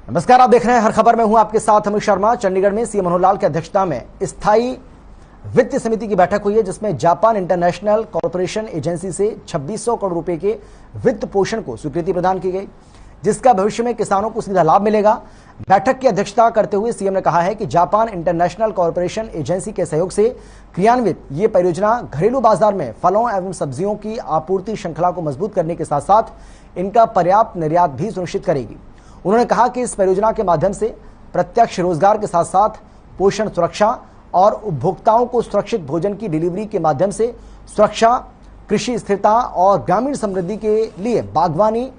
नमस्कार, आप देख रहे हैं हर खबर में हूं आपके साथ अमित शर्मा। चंडीगढ़ में सीएम मनोहर लाल की अध्यक्षता में स्थायी वित्त समिति की बैठक हुई है, जिसमें जापान इंटरनेशनल कॉर्पोरेशन एजेंसी से 2600 करोड़ रुपए के वित्त पोषण को स्वीकृति प्रदान की गई, जिसका भविष्य में किसानों को सीधा लाभ मिलेगा। बैठक की अध्यक्षता करते हुए सीएम ने कहा है कि जापान इंटरनेशनल कॉर्पोरेशन एजेंसी के सहयोग से क्रियान्वित ये परियोजना घरेलू बाजार में फलों एवं सब्जियों की आपूर्ति श्रृंखला को मजबूत करने के साथ साथ इनका पर्याप्त निर्यात भी सुनिश्चित करेगी। उन्होंने कहा कि इस परियोजना के माध्यम से प्रत्यक्ष रोजगार के साथ साथ पोषण सुरक्षा और उपभोक्ताओं को सुरक्षित भोजन की डिलीवरी के माध्यम से सुरक्षा, कृषि स्थिरता और ग्रामीण समृद्धि के लिए बागवानी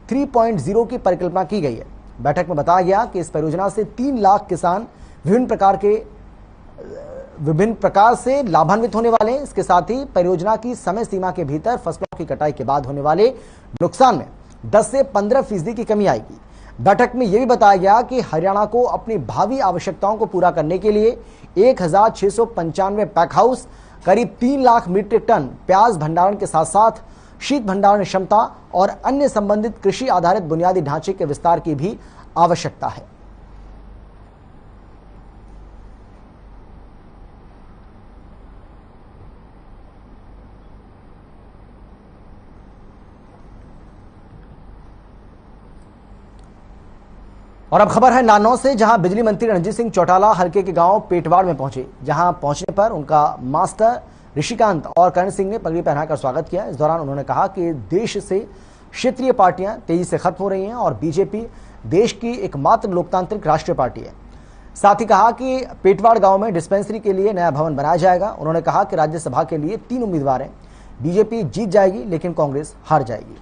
3.0 की परिकल्पना की गई है। बैठक में बताया गया कि इस परियोजना से 3 लाख किसान विभिन्न प्रकार से लाभान्वित होने वाले हैं। इसके साथ ही परियोजना की समय सीमा के भीतर फसलों की कटाई के बाद होने वाले नुकसान में 10 से 15% की कमी आएगी। बैठक में यह भी बताया गया कि हरियाणा को अपनी भावी आवश्यकताओं को पूरा करने के लिए 1695 पैक हाउस, करीब 3 लाख मीट्रिक टन प्याज भंडारण के साथ साथ शीत भंडारण क्षमता और अन्य संबंधित कृषि आधारित बुनियादी ढांचे के विस्तार की भी आवश्यकता है। और अब खबर है नारनौल से, जहां बिजली मंत्री रणजीत सिंह चौटाला हल्के के गांव पेटवाड़ में पहुंचे। जहां पहुंचने पर उनका मास्टर ऋषिकांत और करण सिंह ने पगड़ी पहनाकर स्वागत किया। इस दौरान उन्होंने कहा कि देश से क्षेत्रीय पार्टियां तेजी से खत्म हो रही हैं और बीजेपी देश की एकमात्र लोकतांत्रिक राष्ट्रीय पार्टी है। साथ ही कहा कि पेटवाड़ गांव में डिस्पेंसरी के लिए नया भवन बनाया जाएगा। उन्होंने कहा कि राज्यसभा के लिए 3 उम्मीदवार हैं। बीजेपी जीत जाएगी लेकिन कांग्रेस हार जाएगी।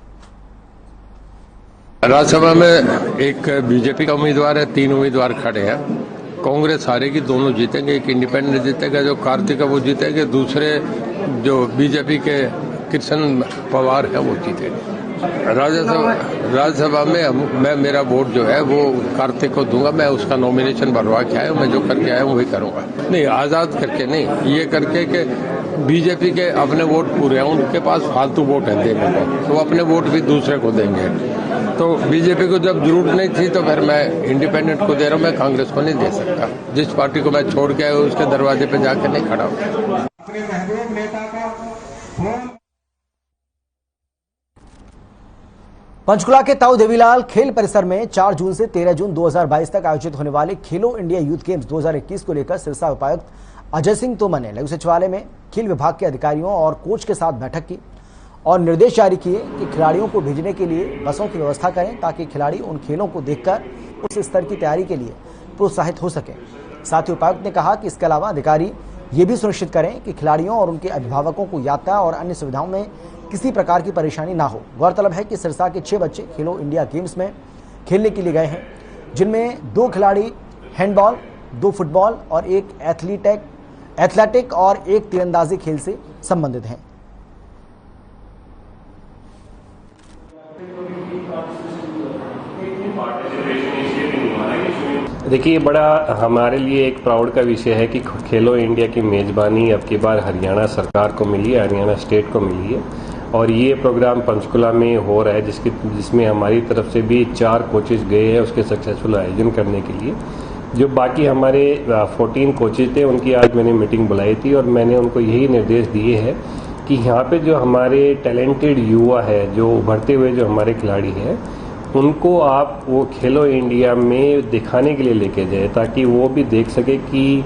राज्यसभा में एक बीजेपी का उम्मीदवार है, 3 उम्मीदवार खड़े हैं। कांग्रेस हारेगी, दोनों जीतेंगे। एक इंडिपेंडेंट जीतेगा जो कार्तिक है वो जीतेंगे, दूसरे जो बीजेपी के कृष्ण पवार है वो जीतेंगे। राज्यसभा में मेरा वोट जो है वो कार्तिक को दूंगा। मैं उसका नॉमिनेशन भरवा के आया हूँ, मैं जो करके आया हूँ वही करूंगा। नहीं, आजाद करके नहीं, ये करके कि बीजेपी के अपने वोट पूरे हैं, उनके पास फालतू वोट है देने को, तो अपने वोट भी दूसरे को देंगे। तो बीजेपी को जब जरूरत नहीं थी तो फिर मैं इंडिपेंडेंट को दे रहा हूँ, मैं कांग्रेस को नहीं दे सकता। जिस पार्टी को मैं छोड़ के आया उसके दरवाजे पे जाकर नहीं खड़ा हूँ। पंचकुला के ताऊ देवीलाल खेल परिसर में 4 जून से 13 जून 2022 तक आयोजित होने वाले खेलो इंडिया यूथ गेम्स 2021 को लेकर सिरसा उपायुक्त अजय सिंह तोमर ने लघु सचिवालय में खेल विभाग के अधिकारियों और कोच के साथ बैठक की और निर्देश जारी किए कि खिलाड़ियों को भेजने के लिए बसों की व्यवस्था करें ताकि खिलाड़ी उन खेलों को देखकर उस स्तर की तैयारी के लिए प्रोत्साहित हो सके। साथ ही उपायुक्त ने कहा कि इसके अलावा अधिकारी ये भी सुनिश्चित करें कि खिलाड़ियों और उनके अभिभावकों को यात्रा और अन्य सुविधाओं में किसी प्रकार की परेशानी ना हो। गौरतलब है कि सिरसा के 6 बच्चे खेलो इंडिया गेम्स में खेलने के लिए गए हैं, जिनमें 2 खिलाड़ी हैंडबॉल, 2 फुटबॉल और 1 एथलेटिक और 1 तीरंदाजी खेल से संबंधित हैं। देखिए, बड़ा हमारे लिए एक प्राउड का विषय है कि खेलो इंडिया की मेज़बानी अब की बार हरियाणा सरकार को मिली है, हरियाणा स्टेट को मिली है और ये प्रोग्राम पंचकुला में हो रहा है, जिसमें हमारी तरफ से भी 4 कोचेज गए हैं उसके सक्सेसफुल आयोजन करने के लिए। जो बाकी हमारे 14 कोचेज थे उनकी आज मैंने मीटिंग बुलाई थी और मैंने उनको यही निर्देश दिए हैं कि यहाँ पे जो हमारे टैलेंटेड युवा है, जो उभरते हुए जो हमारे खिलाड़ी हैं, उनको आप वो खेलो इंडिया में दिखाने के लिए लेके जाए ताकि वो भी देख सके कि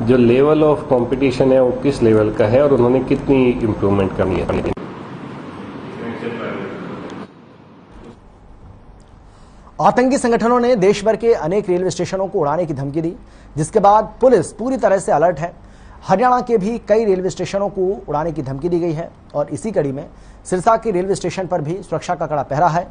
जो लेवल ऑफ कंपटीशन है वो किस लेवल का है और उन्होंने कितनी इम्प्रूवमेंट करनी है। आतंकी संगठनों ने देश भर के अनेक रेलवे स्टेशनों को उड़ाने की धमकी दी, जिसके बाद पुलिस पूरी तरह से अलर्ट है। हरियाणा के भी कई रेलवे स्टेशनों को उड़ाने की धमकी दी गई है और इसी कड़ी में सिरसा के रेलवे स्टेशन पर भी सुरक्षा का कड़ा पहरा है।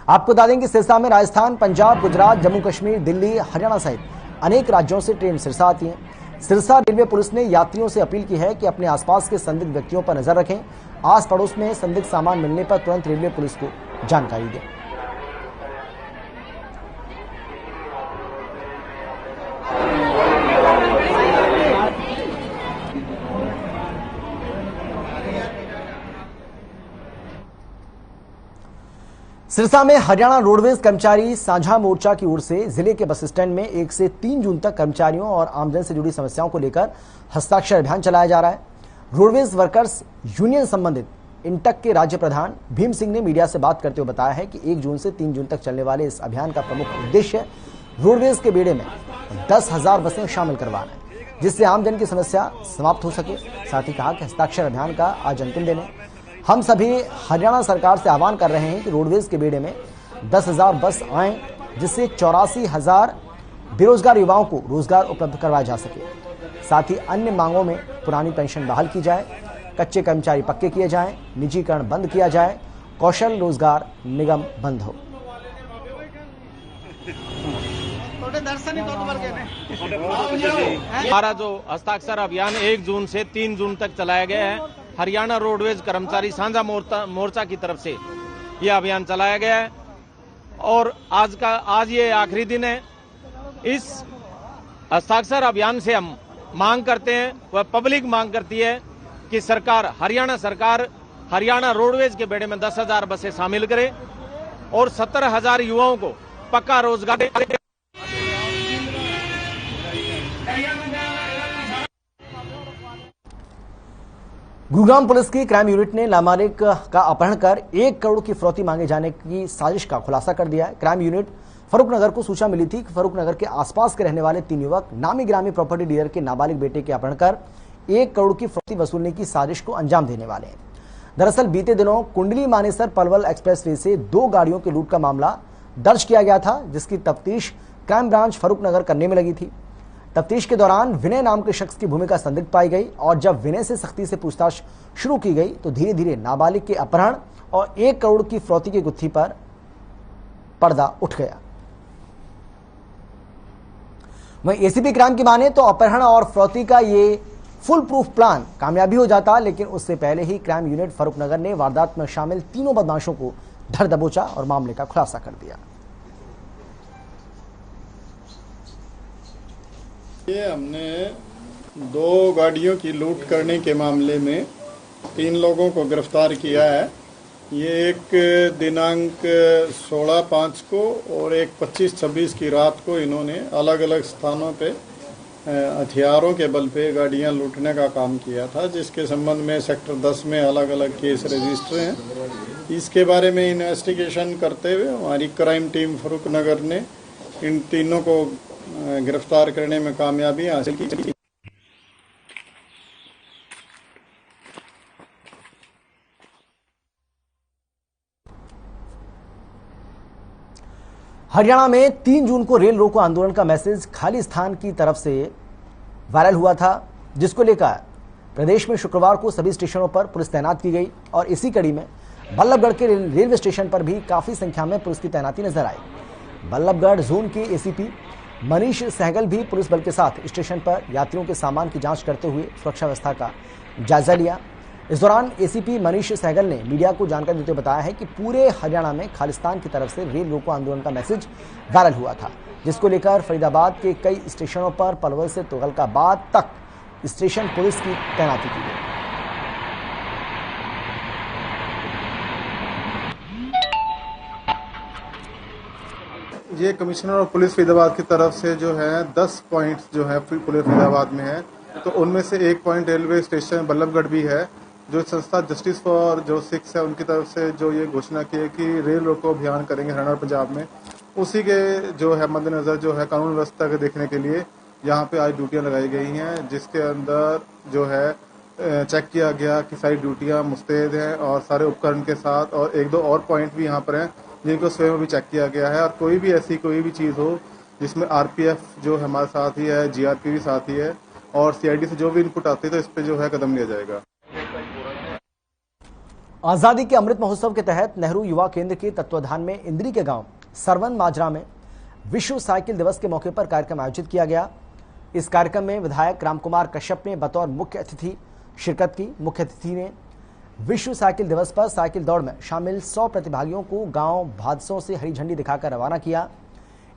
आपको बता दें कि सिरसा में राजस्थान, पंजाब, गुजरात, जम्मू कश्मीर, दिल्ली, हरियाणा सहित अनेक राज्यों से ट्रेन सिरसा आती हैं। सिरसा रेलवे पुलिस ने यात्रियों से अपील की है कि अपने आसपास के संदिग्ध व्यक्तियों पर नजर रखें। आस पड़ोस में संदिग्ध सामान मिलने पर तुरंत रेलवे पुलिस को जानकारी दें। सिरसा में हरियाणा रोडवेज कर्मचारी साझा मोर्चा की ओर से जिले के बस स्टैंड में 1 से 3 जून तक कर्मचारियों और आमजन से जुड़ी समस्याओं को लेकर हस्ताक्षर अभियान चलाया जा रहा है। रोडवेज वर्कर्स यूनियन संबंधित इंटक के राज्य प्रधान भीम सिंह ने मीडिया से बात करते हुए बताया है कि 1 जून से 3 जून तक चलने वाले इस अभियान का प्रमुख उद्देश्य रोडवेज के बेड़े में 10,000 बसें शामिल करवाना है, जिससे आमजन की समस्या समाप्त हो सके। साथ ही कहा कि हस्ताक्षर अभियान का आज अंतिम दिन है। हम सभी हरियाणा सरकार से आह्वान कर रहे हैं कि रोडवेज के बेड़े में 10,000 बस आएं, जिससे 84,000 बेरोजगार युवाओं को रोजगार उपलब्ध करवाया जा सके। साथ ही अन्य मांगों में पुरानी पेंशन बहाल की जाए, कच्चे कर्मचारी पक्के किए जाएं, निजीकरण बंद किया जाए, कौशल रोजगार निगम बंद हो। हमारा जो हस्ताक्षर अभियान 1 जून से 3 जून तक चलाया गया है, हरियाणा रोडवेज कर्मचारी साझा मोर्चा की तरफ से यह अभियान चलाया गया है और आज ये आखिरी दिन है। इस हस्ताक्षर अभियान से हम मांग करते हैं, वह पब्लिक मांग करती है कि हरियाणा सरकार हरियाणा रोडवेज के बेड़े में 10,000 बसें शामिल करे और 70,000 युवाओं को पक्का रोजगार दे। गुरुग्राम पुलिस की क्राइम यूनिट ने नाबालिग का अपहरण कर 1 करोड़ की फिरौती मांगे जाने की साजिश का खुलासा कर दिया है। क्राइम यूनिट फरूखनगर को सूचना मिली थी कि फरूखनगर के आसपास के रहने वाले 3 युवक नामी गिरामी प्रॉपर्टी डीलर के नाबालिग बेटे के अपहरण कर 1 करोड़ की फिरौती वसूलने की साजिश को अंजाम देने वाले हैं। दरअसल बीते दिनों कुंडली मानेसर पलवल एक्सप्रेसवे से 2 गाड़ियों के लूट का मामला दर्ज किया गया था, जिसकी तफ्तीश क्राइम ब्रांच फरूखनगर करने में लगी थी। तफ्तीश के दौरान विनय नाम के शख्स की भूमिका संदिग्ध पाई गई और जब विनय से सख्ती से पूछताछ शुरू की गई तो धीरे धीरे नाबालिग के अपहरण और 1 करोड़ की फिरौती की गुत्थी पर पर्दा उठ गया। वहीं एसीपी क्राइम की माने तो अपहरण और फिरौती का ये फुल प्रूफ प्लान कामयाबी हो जाता, लेकिन उससे पहले ही क्राइम यूनिट फरूखनगर ने वारदात में शामिल 3 बदमाशों को धर दबोचा और मामले का खुलासा कर दिया। ये हमने 2 गाड़ियों की लूट करने के मामले में 3 लोगों को गिरफ्तार किया है। ये एक दिनांक 16/5 को और एक 25-26 की रात को इन्होंने अलग अलग स्थानों पे हथियारों के बल पे गाड़ियां लूटने का काम किया था, जिसके संबंध में सेक्टर 10 में अलग अलग केस रजिस्टर हैं। इसके बारे में इन्वेस्टिगेशन करते हुए हमारी क्राइम टीम फरूखनगर ने इन तीनों को गिरफ्तार करने में कामयाबी हासिल की। हरियाणा में 3 जून को रेल रोको आंदोलन का मैसेज खालिस्तान की तरफ से वायरल हुआ था, जिसको लेकर प्रदेश में शुक्रवार को सभी स्टेशनों पर पुलिस तैनात की गई और इसी कड़ी में बल्लभगढ़ के रेलवे स्टेशन पर भी काफी संख्या में पुलिस की तैनाती नजर आई। बल्लभगढ़ जोन के एसीपी मनीष सहगल भी पुलिस बल के साथ स्टेशन पर यात्रियों के सामान की जांच करते हुए सुरक्षा व्यवस्था का जायजा लिया। इस दौरान एसीपी मनीष सहगल ने मीडिया को जानकारी देते हुए बताया है कि पूरे हरियाणा में खालिस्तान की तरफ से रेल रोको आंदोलन का मैसेज वायरल हुआ था, जिसको लेकर फरीदाबाद के कई स्टेशनों पर पलवल से तुगलकाबाद तक स्टेशन पुलिस की तैनाती की गई। ये कमिश्नर और पुलिस फरीदाबाद की तरफ से जो है 10 पॉइंट्स जो है पुलिस फरीदाबाद में है, तो उनमें से 1 पॉइंट रेलवे स्टेशन बल्लभगढ़ भी है। जो संस्था जस्टिस फॉर जो सिक्स है उनकी तरफ से जो ये घोषणा की है कि रेल रोको अभियान करेंगे हरियाणा और पंजाब में, उसी के जो है मद्देनजर जो है कानून व्यवस्था को देखने के लिए यहाँ पे आज ड्यूटियाँ लगाई गई हैं, जिसके अंदर जो है चेक किया गया कि सारी ड्यूटियाँ मुस्तैद हैं और सारे उपकरण के साथ, और 1-2 और पॉइंट भी यहाँ पर हैं जिनको स्वयं भी चेक किया गया है। और कोई भी ऐसी कोई भी चीज़ हो जिसमें आरपीएफ जो हमारे साथ ही है, जीआरपी भी साथ ही है, और सीआईडी से जो भी इनपुट आती है तो इस पर जो है कदम लिया जाएगा। आजादी के अमृत महोत्सव के तहत नेहरू युवा केंद्र के तत्वाधान में इंद्री के गांव सरवन माजरा में विश्व साइकिल दिवस के मौके पर कार्यक्रम आयोजित किया गया। इस कार्यक्रम में विधायक रामकुमार कश्यप ने बतौर मुख्य अतिथि शिरकत की। मुख्य अतिथि ने विश्व साइकिल दिवस पर साइकिल दौड़ में शामिल 100 प्रतिभागियों को गांव भादसों से हरी झंडी दिखाकर रवाना किया।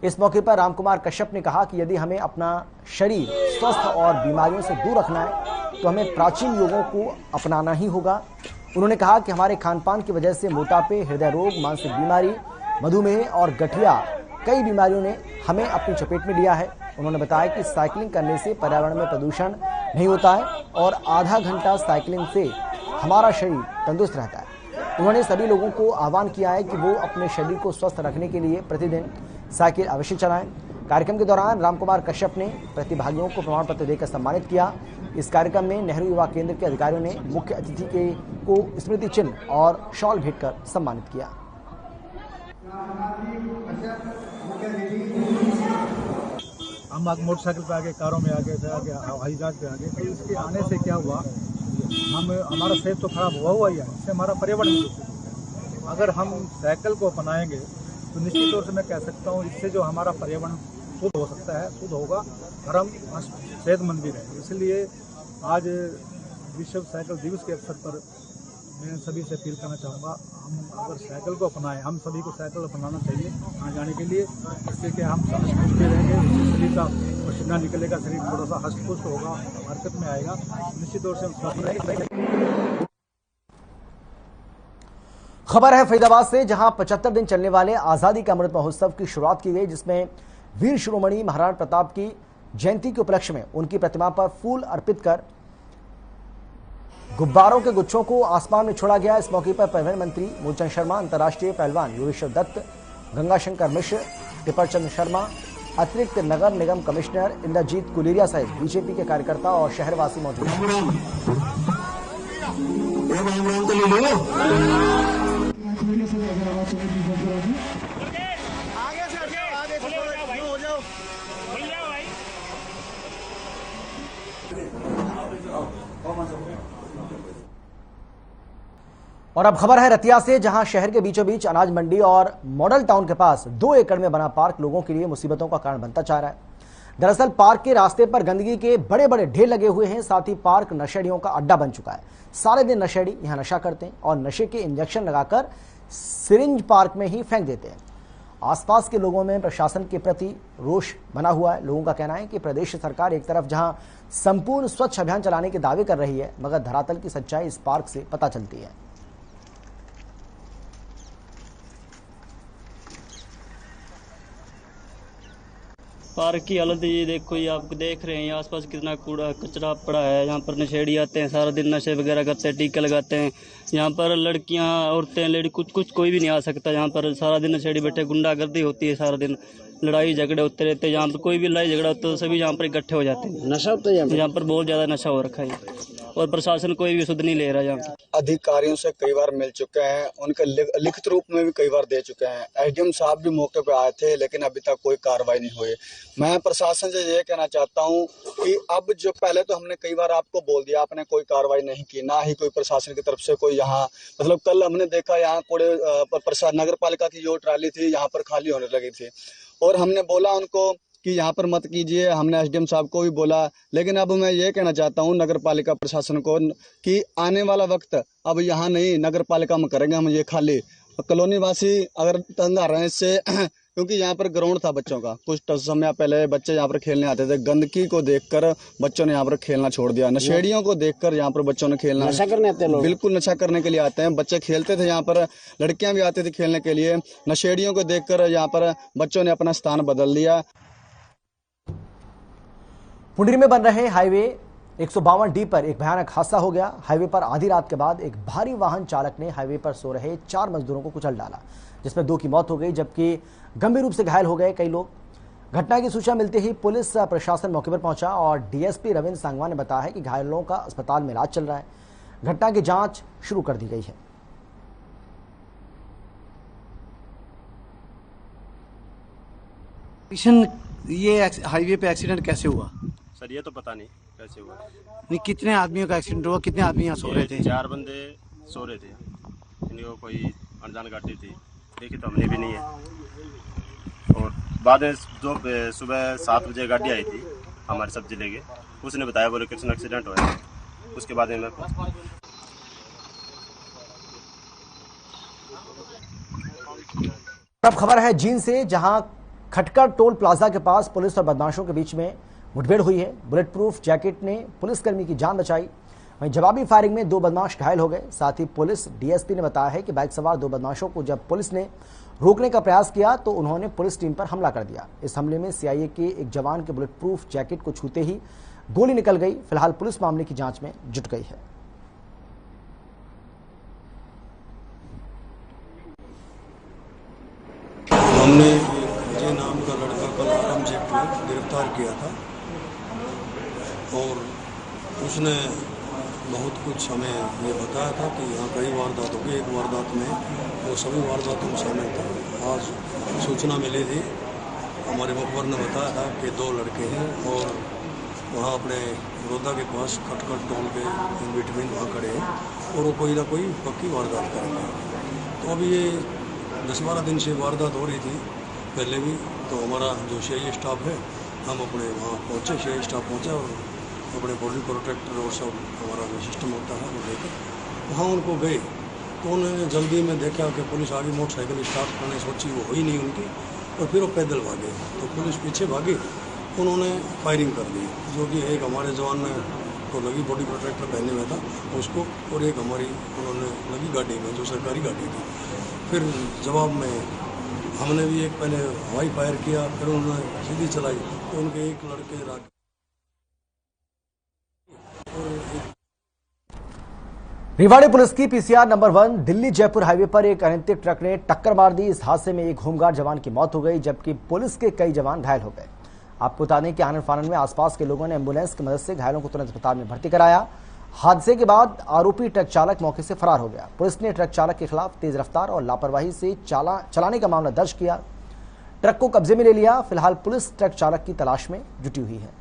इस मौके पर रामकुमार कश्यप ने कहा कि यदि हमें अपना शरीर स्वस्थ और बीमारियों से दूर रखना है तो हमें प्राचीन योगों को अपनाना ही होगा। उन्होंने कहा कि हमारे खान पान की वजह से मोटापे, हृदय रोग, मानसिक बीमारी मधुमेह और गठिया कई बीमारियों ने हमें अपनी चपेट में लिया है। उन्होंने बताया कि साइकिलिंग करने से पर्यावरण में प्रदूषण नहीं होता है और आधा घंटा साइकिलिंग से हमारा शरीर तंदुरुस्त रहता है। उन्होंने सभी लोगों को आह्वान किया है कि वो अपने शरीर को स्वस्थ रखने के लिए प्रतिदिन साइकिल अवश्य चलाएं। कार्यक्रम के दौरान रामकुमार कश्यप ने प्रतिभागियों को प्रमाण पत्र देकर सम्मानित किया। इस कार्यक्रम में नेहरू युवा केंद्र के अधिकारियों ने मुख्य अतिथि को स्मृति चिन्ह और शॉल भेंट कर सम्मानित किया। हम मोटरसाइकिल पे आगे, कारों में आगे, हवाई जहाज पे आगे, तो इसके आने से क्या हुआ, हमारा सेहत तो खराब हुआ ही है, इससे हमारा पर्यावरण भी दूषित होता है। अगर हम साइकिल को अपनाएंगे तो निश्चित तौर से मैं कह सकता हूँ इससे जो हमारा पर्यावरण शुद्ध हो सकता है, शुद्ध होगा और हम सेहतमंद भी रहेंगे। इसलिए आज विश्व साइकिल दिवस के अवसर पर मैं सभी से अपील करना चाहूँगा, हम अगर साइकिल को अपनाएं, हम सभी को साइकिल अपनाना चाहिए आने जाने के लिए, इससे कि हम हंसते रहेंगे, शरीर का पसीना निकलेगा, शरीर थोड़ा सा हष्ट-पुष्ट होगा, हरकत में आएगा, निश्चित तौर से हम स्वस्थ रहेंगे। खबर है फरीदाबाद से, जहां 75 दिन चलने वाले आजादी का अमृत महोत्सव की शुरुआत की गई, जिसमें वीर शिरोमणि महाराणा प्रताप की जयंती के उपलक्ष्य में उनकी प्रतिमा पर फूल अर्पित कर गुब्बारों के गुच्छों को आसमान में छोड़ा गया। इस मौके पर परिवहन मंत्री मूलचंद शर्मा, अंतर्राष्ट्रीय पहलवान योगेश्वर दत्त, गंगाशंकर मिश्र, टिपरचंद शर्मा, अतिरिक्त नगर निगम कमिश्नर इंद्रजीत कुलेरिया सहित बीजेपी के कार्यकर्ता और शहरवासी मौजूद हैं। और अब खबर है रतिया से, जहां शहर के बीचों बीच अनाज मंडी और मॉडल टाउन के पास 2 एकड़ में बना पार्क लोगों के लिए मुसीबतों का कारण बनता जा रहा है। दरअसल पार्क के रास्ते पर गंदगी के बड़े बड़े ढेर लगे हुए हैं, साथ ही पार्क नशेड़ियों का अड्डा बन चुका है। सारे दिन नशेड़ी यहां नशा करते हैं और नशे के इंजेक्शन लगाकर सिरिंज पार्क में ही फेंक देते हैं। आसपास के लोगों में प्रशासन के प्रति रोष बना हुआ है। लोगों का कहना है कि प्रदेश सरकार एक तरफ जहां संपूर्ण स्वच्छ अभियान चलाने के दावे कर रही है, मगर धरातल की सच्चाई इस पार्क से पता चलती है। पार्क की हालत ये देखो, ये आप देख रहे हैं आसपास कितना कूड़ा कचरा पड़ा है। यहाँ पर नशेड़ी आते हैं, सारा दिन नशे वगैरह करते हैं, टीके लगाते हैं। यहाँ पर लड़कियाँ, औरतें, लेडी कुछ कोई भी नहीं आ सकता। यहाँ पर सारा दिन नशेड़ी बैठे, गुंडागर्दी होती है, सारा दिन लड़ाई झगड़े होते रहते हैं। यहाँ पर कोई भी लड़ाई झगड़ा होता है तो सभी यहाँ पर इकट्ठे हो जाते हैं। नशा होता है यहाँ पर बहुत ज़्यादा नशा हो रखा है और प्रशासन कोई भी सुध नहीं ले रहा। यहाँ अधिकारियों से कई बार मिल चुके हैं, उनके लिखित रूप में भी कई बार दे चुके हैं। एसडीएम साहब भी मौके पर आए थे, लेकिन अभी तक कोई कार्रवाई नहीं हुई। मैं प्रशासन से ये कहना चाहता हूँ कि अब जो पहले तो हमने कई बार आपको बोल दिया, आपने कोई कार्रवाई नहीं की, ना ही कोई प्रशासन की तरफ से कोई यहाँ, मतलब कल हमने देखा यहाँ कूड़े नगर पालिका की जो ट्राली थी यहाँ पर खाली होने लगी थी और हमने बोला उनको कि यहाँ पर मत कीजिए। हमने एसडीएम साहब को भी बोला, लेकिन अब मैं ये कहना चाहता हूँ नगर पालिका प्रशासन को कि आने वाला वक्त अब यहाँ नहीं, नगर पालिका में करेंगे हम ये खाली। कॉलोनी वासी अगर तंग आ रहे हैं इससे, क्योंकि यहाँ पर ग्राउंड था बच्चों का, कुछ समय पहले बच्चे यहाँ पर खेलने आते थे। गंदगी को देखकर बच्चों ने यहाँ पर खेलना छोड़ दिया। नशेड़ियों को देखकर यहाँ पर बच्चों ने खेलना, नशा करने आते हैं लोग, बिल्कुल नशा करने के लिए आते हैं। बच्चे खेलते थे यहाँ पर, लड़कियां भी आती थी खेलने के लिए। नशेड़ियों को देखकर यहाँ पर बच्चों ने अपना स्थान बदल दिया। पुंडरी में बन रहे हाईवे 152D पर एक भयानक हादसा हो गया। हाईवे पर आधी रात के बाद एक भारी वाहन चालक ने हाईवे पर सो रहे 4 मजदूरों को कुचल डाला, जिसमें 2 की मौत हो गई, जबकि गंभीर रूप से घायल हो गए कई लोग। घटना की सूचना मिलते ही पुलिस प्रशासन मौके पर पहुंचा और डीएसपी रविंद्र सांगवा ने बताया है कि घायलों का अस्पताल में इलाज चल रहा है। घटना की जांच शुरू कर दी गई है। ये हाईवे पे एक्सीडेंट कैसे हुआ सर? ये तो पता नहीं कैसे हुआ। नहीं, कितने आदमियों का एक्सीडेंट हुआ? कितने आदमी यहाँ सो रहे थे? 4 बंदे सो रहे थे। इनको कोई अनजान गाड़ी थी, देखी तो हमने भी नहीं है। और बाद में जो सुबह 7 बजे गाड़ी आई थी हमारे सब जिले के, उसने बताया, बोले किसी एक्सीडेंट हुआ है। उसके बाद में अब खबर है जींद से, जहां खटकर टोल प्लाजा के पास पुलिस और बदमाशों के बीच में मुठभेड़ हुई है। बुलेट प्रूफ जैकेट ने पुलिसकर्मी की जान बचाई। वहीं जवाबी फायरिंग में 2 बदमाश घायल हो गए। साथ ही पुलिस डीएसपी ने बताया है कि बाइक सवार 2 बदमाशों को जब पुलिस ने रोकने का प्रयास किया तो उन्होंने पुलिस टीम पर हमला कर दिया। इस हमले में सीआईए के एक जवान के बुलेट प्रूफ जैकेट को छूते ही गोली निकल गई। फिलहाल पुलिस मामले की जांच में जुट गई है। हमने अजय नाम का लड़का कल औरंगजेब में गिरफ्तार किया था और उसने बहुत कुछ हमें ये बताया था कि यहाँ कई वारदात हो गई। एक वारदात में वो सभी वारदातों में शामिल था। आज सूचना मिली थी, हमारे मुखबर ने बताया था कि 2 लड़के हैं और वहाँ अपने रोदा के पास खटखट टोल के इन बिटवीन वहाँ खड़े हैं और वो कोई ना कोई पक्की वारदात करेंगे। तो अभी ये 10-12 दिन से वारदात हो रही थी पहले भी। तो हमारा जो सीआईए स्टाफ है, हम अपने वहाँ पहुँचे, सीआईए स्टाफ पहुँचा और अपने बॉडी प्रोटेक्टर और सब हमारा जो सिस्टम होता है वो लेकर वहाँ उनको गए। तो उन्होंने जल्दी में देखा कि पुलिस आगे मोटरसाइकिल स्टार्ट करने सोची, वो हुई नहीं उनकी और फिर वो पैदल भागे। तो पुलिस पीछे भागी, उन्होंने फायरिंग कर दी, जो कि एक हमारे जवान ने को लगी, बॉडी प्रोटेक्टर पहने में था उसको, और एक हमारी उन्होंने लगी गाड़ी में जो सरकारी गाड़ी थी। फिर जवाब में हमने भी एक पहले हवाई फायर किया, फिर उन्होंने सीधी चलाई तो उनके एक लड़के रेवाड़ी पुलिस की PCR number 1 Delhi Jaipur highway पर एक अनियंत्रित ट्रक ने टक्कर मार दी। इस हादसे में एक होमगार्ड जवान की मौत हो गई, जबकि पुलिस के कई जवान घायल हो गए। आपको बता दें कि आनन फानन में आसपास के लोगों ने एम्बुलेंस की मदद से घायलों को तुरंत अस्पताल में भर्ती कराया। हादसे के बाद आरोपी ट्रक चालक मौके से फरार हो गया। पुलिस ने ट्रक चालक के खिलाफ तेज रफ्तार और लापरवाही से चलाने का मामला दर्ज किया, ट्रक को कब्जे में ले लिया। फिलहाल पुलिस ट्रक चालक की तलाश में जुटी हुई है।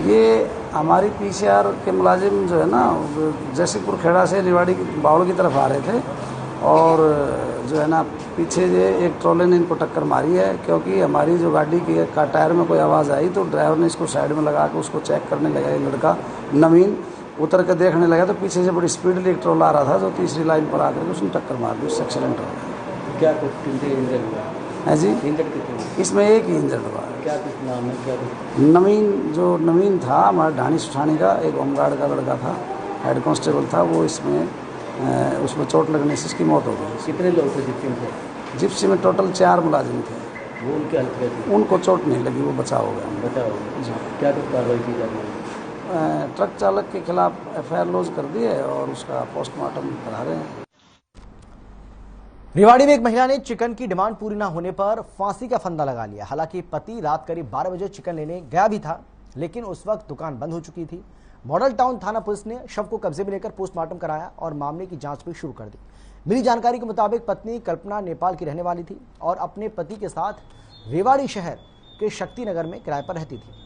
ये हमारी पीसीआर के मुलाजिम जो है ना, जैसीपुर खेड़ा से रेवाड़ी बावड़ की तरफ आ रहे थे और जो है ना पीछे ये एक ट्रॉले ने इनको टक्कर मारी है। क्योंकि हमारी जो गाड़ी का टायर में कोई आवाज़ आई तो ड्राइवर ने इसको साइड में लगा के उसको चेक करने लगा। ये लड़का नवीन उतर के देखने लगा तो पीछे से बड़ी स्पीडली एक ट्रॉला आ रहा था जो तीसरी लाइन पर आकर के उसने टक्कर मार दी, उससे एक्सीडेंट हो गया। क्या कुछ इंजर्ड हुआ है जी? इसमें एक ही इंजर्ड हुआ। क्या कुछ नाम है? क्या नवीन, जो नवीन था हमारा ढाणी सुठानी का, एक होमगार्ड का लड़का था, हेड कांस्टेबल था, वो इसमें उसमें चोट लगने से इसकी मौत हो गई। कितने लोग थे जिप्सी में? जिप्सी में टोटल 4 मुलाजिम थे। वो उनकी हालत कैसी? उनको चोट नहीं लगी, वो बचाव हो गया। बचाव हो गया जी। क्या कुछ कार्रवाई की जा रही है? ट्रक चालक के खिलाफ एफआईआर लॉन्च कर दी है और उसका पोस्टमार्टम करा रहे हैं। रेवाड़ी में एक महिला ने चिकन की डिमांड पूरी न होने पर फांसी का फंदा लगा लिया। हालांकि पति रात करीब 12 बजे चिकन लेने गया भी था, लेकिन उस वक्त दुकान बंद हो चुकी थी। मॉडल टाउन थाना पुलिस ने शव को कब्जे में लेकर पोस्टमार्टम कराया और मामले की जांच भी शुरू कर दी। मिली जानकारी के मुताबिक पत्नी कल्पना नेपाल की रहने वाली थी और अपने पति के साथ रेवाड़ी शहर के शक्तिनगर में किराए पर रहती थी।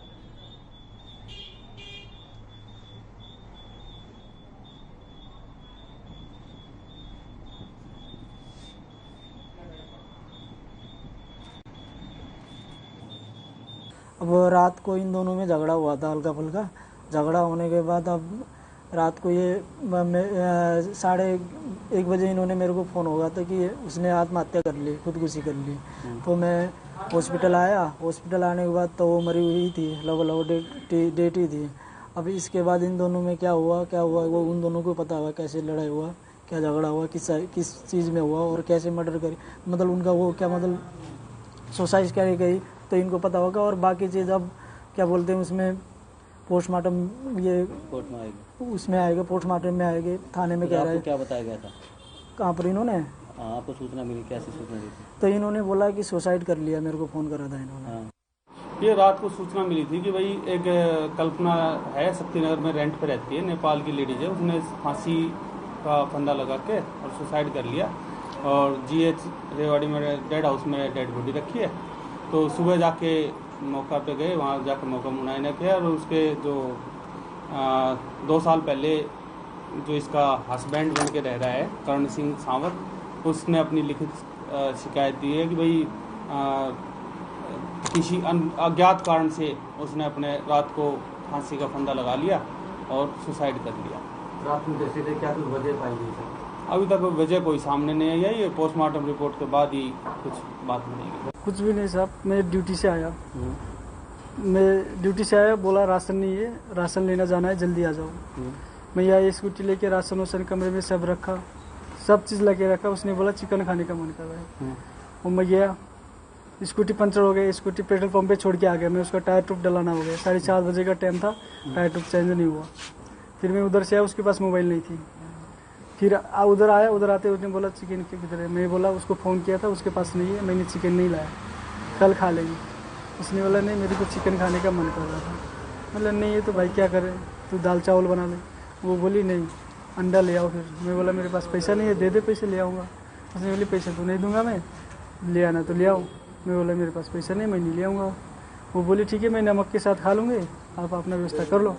अब रात को इन दोनों में झगड़ा हुआ था, हल्का फुल्का झगड़ा होने के बाद अब रात को ये 1:30 बजे इन्होंने मेरे को फ़ोन होगा था कि उसने आत्महत्या कर ली, खुदकुशी कर ली। तो मैं हॉस्पिटल आया, हॉस्पिटल आने के बाद तो वो मरी हुई थी, लगभग डेट ही थी। अब इसके बाद इन दोनों में क्या हुआ वो उन दोनों को पता हुआ, कैसे लड़ाई हुआ, क्या झगड़ा हुआ, किस चीज़ में हुआ और कैसे मर्डर करी, मतलब उनका वो क्या मतलब सुसाइड करी गई तो इनको पता होगा। और बाकी चीज़ अब क्या बोलते हैं उसमें पोस्टमार्टम उसमें आएगा, पोस्टमार्टम में आएंगे। थाने में कह रहा है। क्या बताया गया था? कहाँ पर इन्होंने? आपको सूचना मिली, कैसी सूचना दी? तो इन्होंने बोला कि सुसाइड कर लिया, मेरे को फ़ोन करा था इन्होंने। ये रात को सूचना मिली थी कि भाई एक कल्पना है शक्तिनगर में रेंट पे रहती है, नेपाल की लेडीज है, उसने फांसी का फंदा लगा के और सुसाइड कर लिया और GH रेवाड़ी में डेड हाउस में डेड बॉडी रखी है। तो सुबह जाके मौका पे गए, वहाँ जाकर मौका मुआयना किया और उसके जो 2 साल पहले जो इसका हस्बैंड बन के रह रहा है करण सिंह सावंत, उसने अपनी लिखित शिकायत दी है कि भाई किसी अज्ञात कारण से उसने अपने रात को फांसी का फंदा लगा लिया और सुसाइड कर लिया। रात में जैसे थे क्या कुछ वजह पाई गई? अभी तक वजह कोई सामने नहीं आई है। ये पोस्टमार्टम रिपोर्ट के बाद ही कुछ बात बनेगी। कुछ भी नहीं साहब, मैं ड्यूटी से आया, बोला राशन नहीं है, राशन लेना जाना है, जल्दी आ जाओ। मैं यहाँ स्कूटी लेके राशन वाशन कमरे में सब रखा, सब चीज़ लगे रखा। उसने बोला चिकन खाने का मन कर रहा है। और मैं गया, स्कूटी पंचर हो गई, स्कूटी पेट्रोल पंप पे छोड़ के आ गया। मैं उसका टायर ट्यूब डलाना हो गया, 4:30 बजे का टाइम था, टायर ट्यूब चेंज नहीं हुआ। फिर मैं उधर से आया, उसके पास मोबाइल नहीं थी। फिर उधर आया, उधर आते उसने बोला चिकन किधर है। मैं बोला उसको फ़ोन किया था, उसके पास नहीं है, मैंने चिकन नहीं लाया, कल खा लेंगे। उसने बोला नहीं मेरे को चिकन खाने का मन कर रहा था। मतलब नहीं है तो भाई क्या करें, तू दाल चावल बना ले। वो बोली नहीं अंडा ले आओ। फिर मैं बोला मेरे पास पैसा नहीं है, दे दे पैसे ले आऊँगा। उसने बोली पैसे तो नहीं दूंगा मैं, ले आना तो ले आओ। मैं बोला मेरे पास पैसा नहीं, मैं नहीं ले आऊँगा। वो बोली ठीक है मैं नमक के साथ खा लूँगी, आप अपना व्यवस्था कर लो।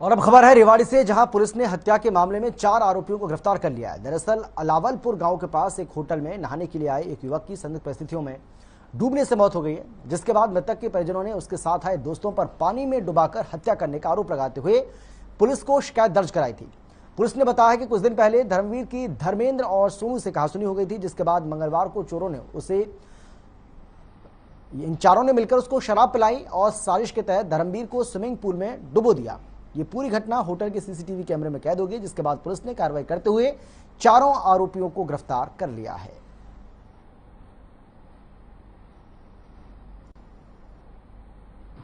और अब खबर है रेवाड़ी से, जहां पुलिस ने हत्या के मामले में 4 आरोपियों को गिरफ्तार कर लिया है। दरअसल अलावलपुर गांव के पास एक होटल में नहाने के लिए आए एक युवक की संदिग्ध परिस्थितियों में डूबने से मौत हो गई है, जिसके बाद मृतक के परिजनों ने उसके साथ आए दोस्तों पर पानी में डुबाकर हत्या करने का आरोप लगाते हुए पुलिस को शिकायत दर्ज कराई थी। पुलिस ने बताया कि कुछ दिन पहले धर्मवीर की धर्मेंद्र और सोनू से कहासुनी हो गई थी, जिसके बाद मंगलवार को चोरों ने इन चारों ने मिलकर उसको शराब पिलाई और साजिश के तहत धर्मवीर को स्विमिंग पूल में डुबो दिया। ये पूरी घटना होटल के सीसीटीवी कैमरे में कैद हो गई, जिसके बाद पुलिस ने कार्रवाई करते हुए चारों आरोपियों को गिरफ्तार कर लिया है।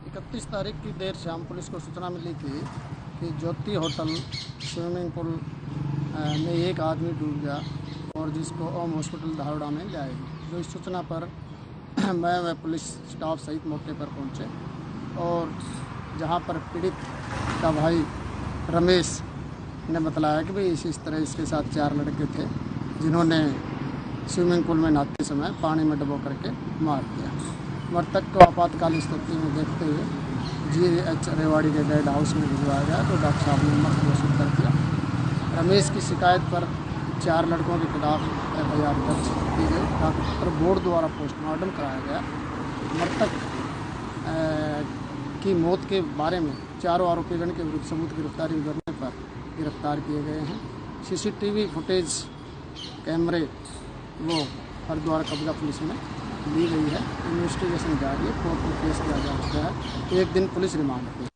31 तारीख की देर शाम पुलिस को सूचना मिली थी कि ज्योति होटल स्विमिंग पूल में एक आदमी डूब गया और जिसको ओम हॉस्पिटल धारोड़ा में लाए। जो इस सूचना पर मैं पुलिस स्टाफ सहित मौके पर पहुंचे और जहां पर पीड़ित का भाई रमेश ने बतलाया कि भाई इस तरह इसके साथ 4 लड़के थे जिन्होंने स्विमिंग पूल में नहाते समय पानी में डुबो करके मार दिया। मृतक को आपातकालीन स्थिति में देखते हुए GH रेवाड़ी के डेड हाउस में भिजवाया गया तो डॉक्टर साहब ने मृत घोषित कर दिया। रमेश की शिकायत पर 4 लड़कों के खिलाफ FIR दर्ज की गई। डॉक्टर बोर्ड द्वारा पोस्टमार्टम कराया गया। मृतक की मौत के बारे में चारों आरोपीगण के विरुद्ध सबूत गिरफ्तारी करने पर गिरफ्तार किए गए हैं। CCTV फुटेज कैमरे वो हरिद्वार कब्जा पुलिस में ली गई है। इन्वेस्टिगेशन जारी है, कोर्ट में पेश किया जा चुका है। 1 दिन पुलिस रिमांड पे